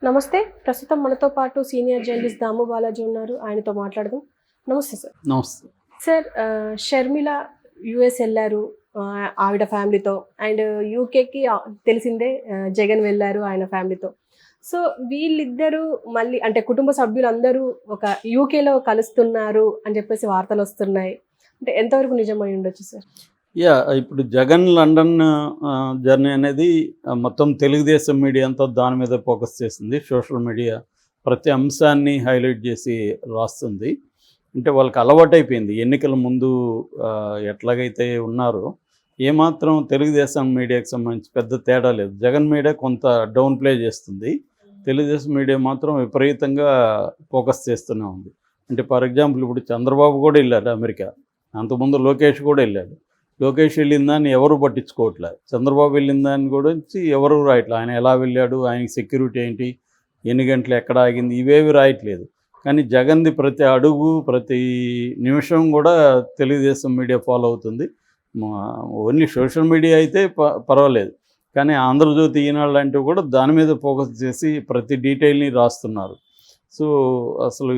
నమస్తే. ప్రస్తుతం మనతో పాటు సీనియర్ జర్నలిస్ట్ దాము బాలాజీ ఉన్నారు. ఆయనతో మాట్లాడదాం. నమస్తే సార్. నమస్తే. సార్ షర్మిల యూఎస్ ఎళ్లారు ఆవిడ ఫ్యామిలీతో. అండ్ యూకేకి తెలిసిందే జగన్ వెళ్లారు ఆయన ఫ్యామిలీతో. సో వీళ్ళిద్దరూ మళ్ళీ అంటే కుటుంబ సభ్యులందరూ ఒక యూకేలో కలుస్తున్నారు అని చెప్పేసి వార్తలొస్తున్నాయి. అంటే ఎంతవరకు నిజమై ఉండొచ్చు సార్? ఇప్పుడు జగన్ లండన్ జర్నీ అనేది మొత్తం తెలుగుదేశం మీడియా అంతా దాని మీద ఫోకస్ చేసింది. సోషల్ మీడియా ప్రతి అంశాన్ని హైలైట్ చేసి రాస్తుంది. అంటే వాళ్ళకి అలవాటైపోయింది. ఎన్నికల ముందు ఎట్లాగైతే ఉన్నారో ఏమాత్రం తెలుగుదేశం మీడియాకి సంబంధించి పెద్ద తేడా లేదు. జగన్ మీడియా కొంత డౌన్ ప్లే చేస్తుంది. తెలుగుదేశం మీడియా మాత్రం విపరీతంగా ఫోకస్ చేస్తూనే ఉంది. అంటే ఫర్ ఎగ్జాంపుల్ ఇప్పుడు చంద్రబాబు కూడా వెళ్ళాడు అమెరికా. అంతకుముందు లోకేష్ కూడా వెళ్ళాడు. లోకేష్ వెళ్ళిందాన్ని ఎవరు పట్టించుకోవట్లేదు. చంద్రబాబు వెళ్ళిందాన్ని గురించి ఎవరు రాయట్లేదు. ఆయన ఎలా వెళ్ళాడు, ఆయనకి సెక్యూరిటీ ఏంటి, ఎన్ని గంటలు ఎక్కడ ఆగింది, ఇవేవి రాయట్లేదు. కానీ జగన్ది ప్రతి అడుగు ప్రతి నిమిషం కూడా తెలుగుదేశం మీడియా ఫాలో అవుతుంది. ఓన్లీ సోషల్ మీడియా అయితే పర్వాలేదు, కానీ ఆంధ్రజ్యోతి ఈనాడు లాంటివి కూడా దాని మీద ఫోకస్ చేసి ప్రతి డీటెయిల్ని రాస్తున్నారు. సో అసలు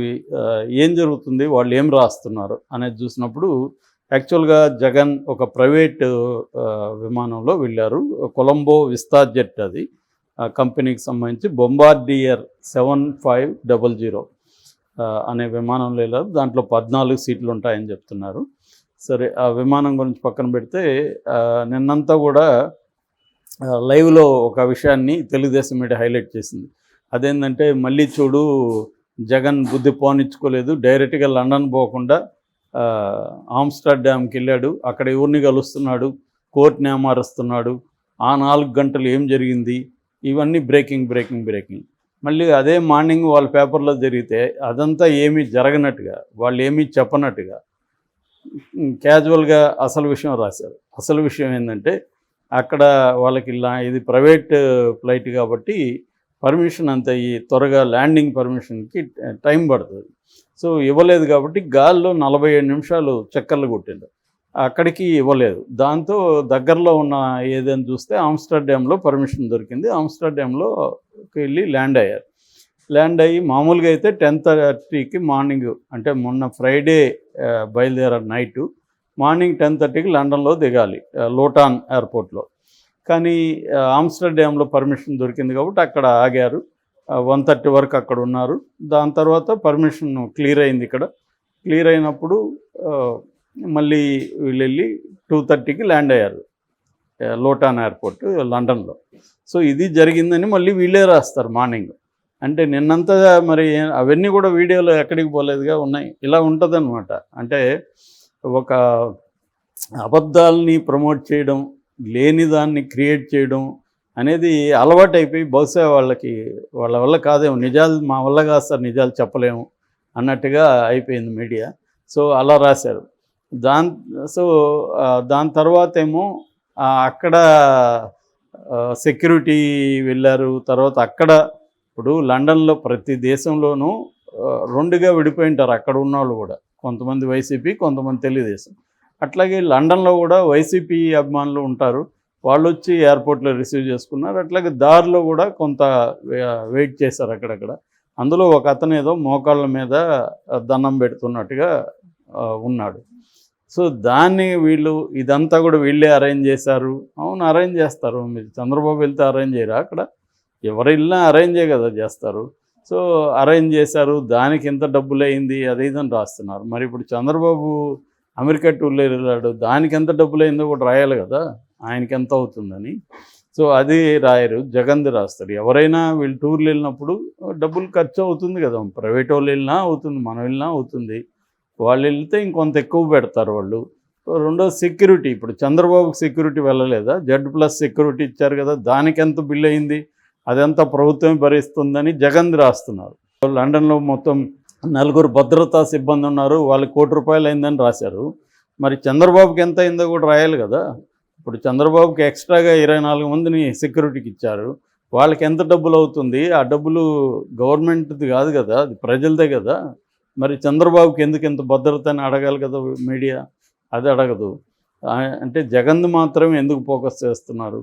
ఏం జరుగుతుంది, వాళ్ళు ఏం రాస్తున్నారు అనేది చూసినప్పుడు యాక్చువల్గా జగన్ ఒక ప్రైవేట్ విమానంలో వెళ్ళారు. కొలంబో విస్తార్ జెట్, అది కంపెనీకి సంబంధించి బొంబార్డియర్ 7500 అనే విమానంలో వెళ్ళారు. దాంట్లో 14 సీట్లు ఉంటాయని చెప్తున్నారు. సరే, ఆ విమానం గురించి పక్కన పెడితే నిన్నంతా కూడా లైవ్లో ఒక విషయాన్ని తెలుగుదేశం మీడియా హైలైట్ చేసింది. అదేంటంటే మళ్ళీ చూడు, జగన్ బుద్ధి పోనిచ్చుకోలేదు, డైరెక్ట్గా లండన్ పోకుండా ఆమ్స్టర్డామ్కి వెళ్ళాడు, అక్కడ ఎవరిని కలుస్తున్నాడు, కోర్టుని ఏమారుస్తున్నాడు, ఆ 4 గంటలు ఏం జరిగింది, ఇవన్నీ బ్రేకింగ్. మళ్ళీ అదే మార్నింగ్ వాళ్ళ పేపర్లో జరిగితే అదంతా ఏమీ జరగనట్టుగా, వాళ్ళు ఏమీ చెప్పనట్టుగా క్యాజువల్గా అసలు విషయం రాశారు. అసలు విషయం ఏంటంటే అక్కడ వాళ్ళకి ఇది ప్రైవేట్ ఫ్లైట్ కాబట్టి పర్మిషన్ అంత త్వరగా ల్యాండింగ్ పర్మిషన్కి టైం పడుతుంది. సో ఇవ్వలేదు కాబట్టి గాల్లో 47 నిమిషాలు చక్కర్లు కొట్టిండు, అక్కడికి ఇవ్వలేదు. దాంతో దగ్గరలో ఉన్న ఏదైనా చూస్తే ఆమ్స్టర్డామ్లో పర్మిషన్ దొరికింది. ఆమ్స్టర్డామ్లోకి వెళ్ళి ల్యాండ్ అయ్యారు. ల్యాండ్ అయ్యి మామూలుగా అయితే 10:30కి మార్నింగ్, అంటే మొన్న ఫ్రైడే బయలుదేరారు నైటు, మార్నింగ్ 10:30కి లండన్లో దిగాలి లోటాన్ ఎయిర్పోర్ట్లో. కానీ ఆమ్స్టర్డామ్లో పర్మిషన్ దొరికింది కాబట్టి అక్కడ ఆగారు. 1:30 వరకు అక్కడ ఉన్నారు. దాని తర్వాత పర్మిషన్ క్లియర్ అయింది. ఇక్కడ క్లియర్ అయినప్పుడు మళ్ళీ వీళ్ళు వెళ్ళి 2:30కి ల్యాండ్ అయ్యారు లోటాన్ ఎయిర్పోర్ట్ లండన్లో. సో ఇది జరిగిందని మళ్ళీ వీళ్ళే రాస్తారు మార్నింగ్. అంటే నిన్నంతా మరి అవన్నీ కూడా వీడియోలో ఎక్కడికి పోలేదుగా ఉన్నాయి. ఇలా ఉంటుందన్నమాట. అంటే ఒక అబద్ధాలని ప్రమోట్ చేయడం, లేని దాన్ని క్రియేట్ చేయడం అనేది అలవాటైపోయి బహుశా వాళ్ళ వల్ల కాదేమో, నిజాలు మా వల్ల కాదు సార్, నిజాలు చెప్పలేము అన్నట్టుగా అయిపోయింది మీడియా. సో అలా రాశారు. దాని తర్వాత ఏమో అక్కడ సెక్యూరిటీ వెళ్ళారు. తర్వాత అక్కడ ఇప్పుడు లండన్లో ప్రతి దేశంలోనూ 2గా విడిపోయి ఉంటారు అక్కడ ఉన్నవాళ్ళు కూడా. కొంతమంది వైసీపీ, కొంతమంది తెలుగుదేశం. అట్లాగే లండన్లో కూడా వైసీపీ అభిమానులు ఉంటారు. వాళ్ళు వచ్చి ఎయిర్పోర్ట్లో రిసీవ్ చేసుకున్నారు. అట్లాగే దారిలో కూడా కొంత వెయిట్ చేశారు అక్కడక్కడ. అందులో ఒక అతను ఏదో మోకాళ్ళ మీద దండం పెడుతున్నట్టుగా ఉన్నాడు. సో దాన్ని వీళ్ళు ఇదంతా కూడా వీళ్ళే అరేంజ్ చేశారు. అవును, అరేంజ్ చేస్తారు. మీరు చంద్రబాబు వెళ్తే అరేంజ్ చేయరా? అక్కడ ఎవరు వెళ్ళినా అరేంజే కదా చేస్తారు. సో అరేంజ్ చేశారు, దానికి ఎంత డబ్బులు అయింది అది ఇదని రాస్తున్నారు. మరి ఇప్పుడు చంద్రబాబు అమెరికా టూర్లో వెళ్ళాడు, దానికి ఎంత డబ్బులు అయిందో కూడా రాయాలి కదా, ఆయనకి ఎంత అవుతుందని. సో అది రాయరు, జగన్ది రాస్తారు. ఎవరైనా వీళ్ళు టూర్లు వెళ్ళినప్పుడు డబ్బులు ఖర్చు అవుతుంది కదా, ప్రైవేట్ వాళ్ళు వెళ్ళినా అవుతుంది, మనం వెళ్ళినా అవుతుంది. వాళ్ళు వెళ్తే ఇంకొంత ఎక్కువ పెడతారు వాళ్ళు. రెండోది సెక్యూరిటీ. ఇప్పుడు చంద్రబాబుకి సెక్యూరిటీ వెళ్ళలేదా? Z+ సెక్యూరిటీ ఇచ్చారు కదా, దానికి ఎంత బిల్ అయింది, అదంతా ప్రభుత్వమే భరిస్తుందని జగన్ రాస్తున్నారు. లండన్లో మొత్తం 4 భద్రతా సిబ్బంది ఉన్నారు, వాళ్ళకి ₹1,00,00,000 అయిందని రాశారు. మరి చంద్రబాబుకి ఎంత అయిందో కూడా రాయాలి కదా. ఇప్పుడు చంద్రబాబుకి ఎక్స్ట్రాగా 24 మందిని సెక్యూరిటీకి ఇచ్చారు, వాళ్ళకి ఎంత డబ్బులు అవుతుంది? ఆ డబ్బులు గవర్నమెంట్ది కాదు కదా, అది ప్రజలదే కదా. మరి చంద్రబాబుకి ఎందుకు ఎంత భద్రత అని అడగాలి కదా మీడియా, అది అడగదు. అంటే జగన్ మాత్రం ఎందుకు ఫోకస్ చేస్తున్నారు?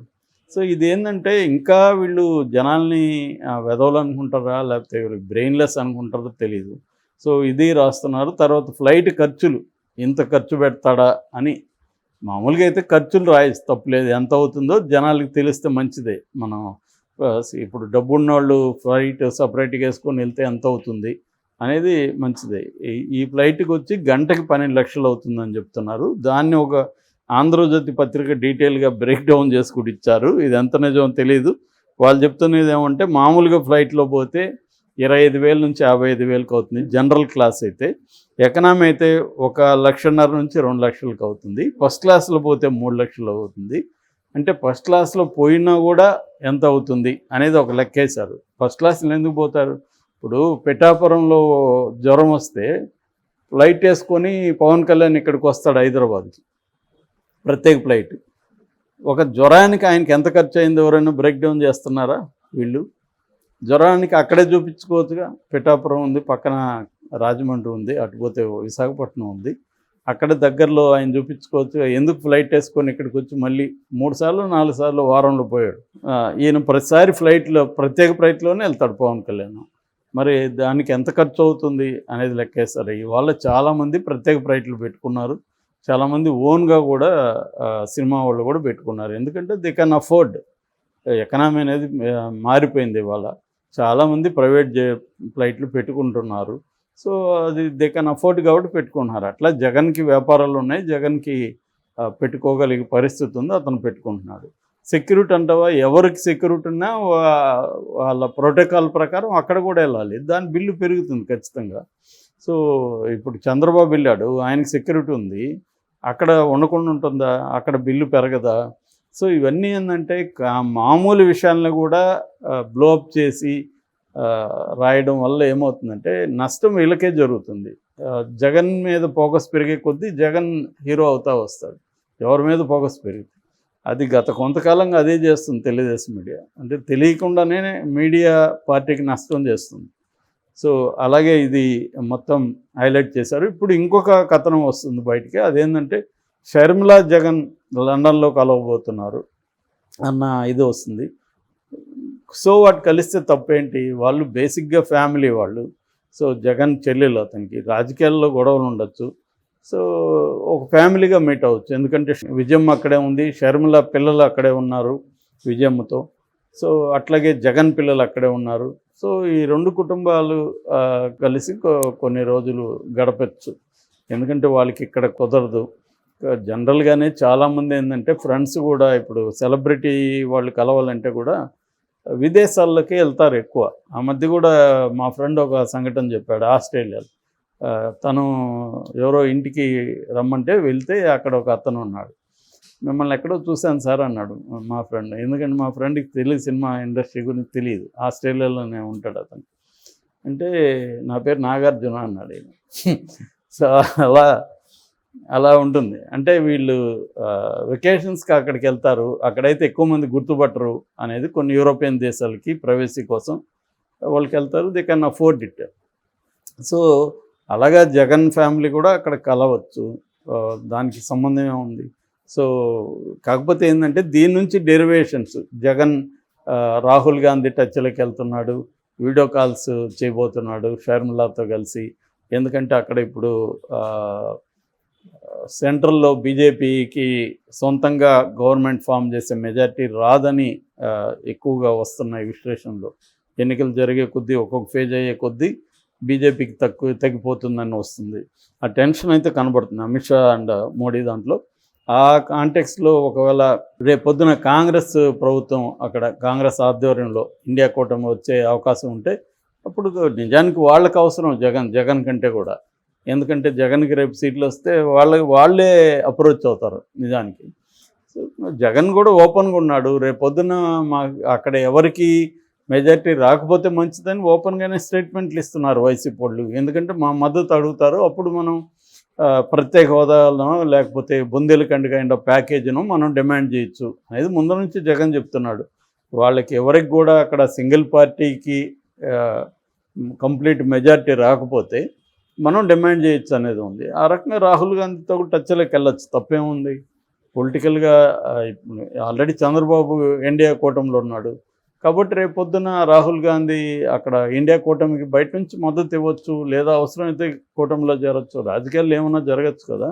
సో ఇదేంటంటే ఇంకా వీళ్ళు జనాల్ని వెధవలు అనుకుంటారా, లేకపోతే బ్రెయిన్లెస్ అనుకుంటారో తెలియదు. సో ఇది రాస్తున్నారు. తర్వాత ఫ్లైట్ ఖర్చులు ఇంత ఖర్చు పెడతాడా అని. మామూలుగా అయితే ఖర్చులు రాయొచ్చు, తప్పులేదు. ఎంత అవుతుందో జనాలకి తెలిస్తే మంచిదే. మనం ఇప్పుడు డబ్బున్నోళ్ళు ఫ్లైట్ సపరేట్గా వేసుకొని వెళ్తే ఎంత అవుతుంది అనేది మంచిదే. ఈ ఫ్లైట్కి వచ్చి గంటకి 12 లక్షలు అవుతుందని చెప్తున్నారు. దాన్ని ఒక ఆంధ్రజ్యోతి పత్రిక డీటెయిల్గా బ్రేక్ డౌన్ చేసి కూడా ఇచ్చారు. ఇది ఎంత నిజమో తెలియదు. వాళ్ళు చెప్తున్నది ఏమంటే మామూలుగా ఫ్లైట్లో పోతే 25,000 నుంచి 55,000కి అవుతుంది జనరల్ క్లాస్ అయితే. ఎకనామీ అయితే 1,50,000 నుంచి 2 లక్షలకు అవుతుంది. ఫస్ట్ క్లాస్లో పోతే 3 లక్షలు అవుతుంది. అంటే ఫస్ట్ క్లాస్లో పోయినా కూడా ఎంత అవుతుంది అనేది ఒక లెక్కేశారు. ఫస్ట్ క్లాస్లో ఎందుకు పోతారు? ఇప్పుడు పిఠాపురంలో జ్వరం వస్తే ఫ్లైట్ వేసుకొని పవన్ కళ్యాణ్ ఇక్కడికి వస్తాడు హైదరాబాద్కి, ప్రత్యేక ఫ్లైట్. ఒక జ్వరానికి ఆయనకి ఎంత ఖర్చు అయింది ఎవరైనా బ్రేక్ డౌన్ చేస్తున్నారా? వీళ్ళు జ్వరానికి అక్కడే చూపించుకోవచ్చుగా. పిఠాపురం ఉంది, పక్కన రాజమండ్రి ఉంది, అటుపోతే విశాఖపట్నం ఉంది, అక్కడ దగ్గరలో ఆయన చూపించుకోవచ్చు. ఎందుకు ఫ్లైట్ వేసుకొని ఇక్కడికి వచ్చి మళ్ళీ 3 సార్లు 4 సార్లు వారంలో పోయాడు. ఈయన ప్రతిసారి ఫ్లైట్లో ప్రత్యేక ఫ్లైట్లోనే వెళ్తాడు పవన్ కళ్యాణ్. మరి దానికి ఎంత ఖర్చు అవుతుంది అనేది లెక్కేస్తారు. ఇవాళ చాలామంది ప్రత్యేక ఫ్లైట్లు పెట్టుకున్నారు. చాలామంది ఓన్గా కూడా సినిమా వాళ్ళు కూడా పెట్టుకున్నారు. ఎందుకంటే దే కెన్ అఫోర్డ్. ఎకనామీ అనేది మారిపోయింది ఇవాళ. చాలామంది ప్రైవేట్ ఫ్లైట్లు పెట్టుకుంటున్నారు. సో అది దే కెన్ అఫోర్డ్ కాబట్టి పెట్టుకుంటున్నారు. అట్లా జగన్కి వ్యాపారాలు ఉన్నాయి, జగన్కి పెట్టుకోగలిగే పరిస్థితి ఉంది, అతను పెట్టుకుంటున్నాడు. సెక్యూరిటీ అంటావా, ఎవరికి సెక్యూరిటీ ఉన్నా వాళ్ళ ప్రోటోకాల్ ప్రకారం అక్కడ కూడా వెళ్ళాలి. దాని బిల్లు పెరుగుతుంది ఖచ్చితంగా. సో ఇప్పుడు చంద్రబాబు వెళ్ళాడు, ఆయనకి సెక్యూరిటీ ఉంది, అక్కడ ఉండకుండా ఉంటుందా? అక్కడ బిల్లు పెరగదా? సో ఇవన్నీ ఏంటంటే మామూలు విషయాలను కూడా బ్లోఅప్ చేసి రాయడం వల్ల ఏమవుతుందంటే నష్టం వీళ్ళకే జరుగుతుంది. జగన్ మీద ఫోకస్ పెరిగే కొద్దీ జగన్ హీరో అవుతా వస్తాడు. ఎవరి మీద ఫోకస్ పెరిగింది అది గత కొంతకాలంగా అదే చేస్తుంది తెలుగుదేశం మీడియా. అంటే తెలియకుండానే మీడియా పార్టీకి నష్టం చేస్తుంది. సో అలాగే ఇది మొత్తం హైలైట్ చేశారు. ఇప్పుడు ఇంకొక కథనం వస్తుంది బయటికి. అదేంటంటే షర్మిలా జగన్ లండన్లో కలవబోతున్నారు అన్న ఇది వస్తుంది. సో వాటి కలిస్తే తప్పేంటి? వాళ్ళు బేసిక్గా ఫ్యామిలీ వాళ్ళు. సో జగన్ చెల్లెలు, అతనికి రాజకీయాల్లో గొడవలు ఉండొచ్చు. సో ఒక ఫ్యామిలీగా మీట్ అవ్వచ్చు. ఎందుకంటే విజయమ్మ అక్కడే ఉంది, షర్మిల పిల్లలు అక్కడే ఉన్నారు విజయమ్మతో. సో అట్లాగే జగన్ పిల్లలు అక్కడే ఉన్నారు. సో ఈ 2 కుటుంబాలు కలిసి కొన్ని రోజులు గడపచ్చు. ఎందుకంటే వాళ్ళకి ఇక్కడ కుదరదు. జనరల్గానే చాలామంది ఏంటంటే ఫ్రెండ్స్ కూడా ఇప్పుడు సెలబ్రిటీ వాళ్ళు కలవాలంటే కూడా విదేశాల్లోకి వెళ్తారు ఎక్కువ. ఆ మధ్య కూడా మా ఫ్రెండ్ ఒక సంఘటన చెప్పాడు. ఆస్ట్రేలియాలో తను ఎవరో ఇంటికి రమ్మంటే వెళ్తే అక్కడ ఒక అతను ఉన్నాడు. మిమ్మల్ని ఎక్కడో చూశాను సార్ అన్నాడు మా ఫ్రెండ్. ఎందుకంటే మా ఫ్రెండ్కి తెలియదు, సినిమా ఇండస్ట్రీ గురించి తెలియదు. ఆస్ట్రేలియాలోనే ఉంటాడు అతను. అంటే నా పేరు నాగార్జున అన్నాడు ఈయన. సో అలా ఉంటుంది. అంటే వీళ్ళు వెకేషన్స్కి అక్కడికి వెళ్తారు. అక్కడైతే ఎక్కువ మంది గుర్తుపట్టరు అనేది కొన్ని యూరోపియన్ దేశాలకి ప్రైవసీ కోసం వాళ్ళకి వెళ్తారు. They can afford it. So అలాగా జగన్ ఫ్యామిలీ కూడా అక్కడ కలవచ్చు, దానికి సంబంధమే ఉంది. సో కాకపోతే ఏంటంటే దీని నుంచి డెరివేషన్స్, జగన్ రాహుల్ గాంధీ టచ్లోకి వెళ్తున్నాడు, వీడియో కాల్స్ చేయబోతున్నాడు షర్మిలాతో కలిసి. ఎందుకంటే అక్కడ ఇప్పుడు సెంట్రల్లో బీజేపీకి సొంతంగా గవర్నమెంట్ ఫామ్ చేసే మెజారిటీ రాదని ఎక్కువగా వస్తున్నాయి విశ్లేషణలో. ఎన్నికలు జరిగే కొద్దీ ఒక్కొక్క ఫేజ్ అయ్యే కొద్దీ బీజేపీకి తగ్గిపోతుందని వస్తుంది. ఆ టెన్షన్ అయితే కనబడుతుంది అమిత్ షా అండ్ మోడీ దాంట్లో. ఆ కాంటెక్స్లో ఒకవేళ రేపొద్దున కాంగ్రెస్ ప్రభుత్వం అక్కడ కాంగ్రెస్ ఆధ్వర్యంలో ఇండియా కూటమి వచ్చే అవకాశం ఉంటే అప్పుడు నిజానికి వాళ్ళకి అవసరం జగన్ కంటే కూడా. ఎందుకంటే జగన్కి రేపు సీట్లు వస్తే వాళ్ళే అప్రోచ్ అవుతారు నిజానికి. సో జగన్ కూడా ఓపెన్గా ఉన్నాడు. రేపొద్దున అక్కడ ఎవరికి మెజారిటీ రాకపోతే మంచిదని ఓపెన్గానే స్టేట్మెంట్లు ఇస్తున్నారు వైసీపీ వాళ్ళు. ఎందుకంటే మా మద్దతు అడుగుతారు, అప్పుడు మనం ప్రత్యేక హోదాలను లేకపోతే బుందేలఖండ్ కైండ్ ఆఫ్ ప్యాకేజీను మనం డిమాండ్ చేయొచ్చు అనేది ముందు నుంచి జగన్ చెప్తున్నాడు. వాళ్ళకి ఎవరికి కూడా అక్కడ సింగిల్ పార్టీకి కంప్లీట్ మెజారిటీ రాకపోతే మనం డిమాండ్ చేయొచ్చు అనేది ఉంది. ఆ రకంగా రాహుల్ గాంధీతో టచ్లోకి వెళ్ళొచ్చు, తప్పేముంది. పొలిటికల్గా ఆల్రెడీ చంద్రబాబు ఇండియా కూటమిలో ఉన్నాడు. కాబట్టి రేపొద్దున రాహుల్ గాంధీ అక్కడ ఇండియా కూటమికి బయట నుంచి మద్దతు ఇవ్వచ్చు, లేదా అవసరమైతే కూటమిలో చేరొచ్చు. రాజకీయాల్లో ఏమన్నా జరగచ్చు కదా.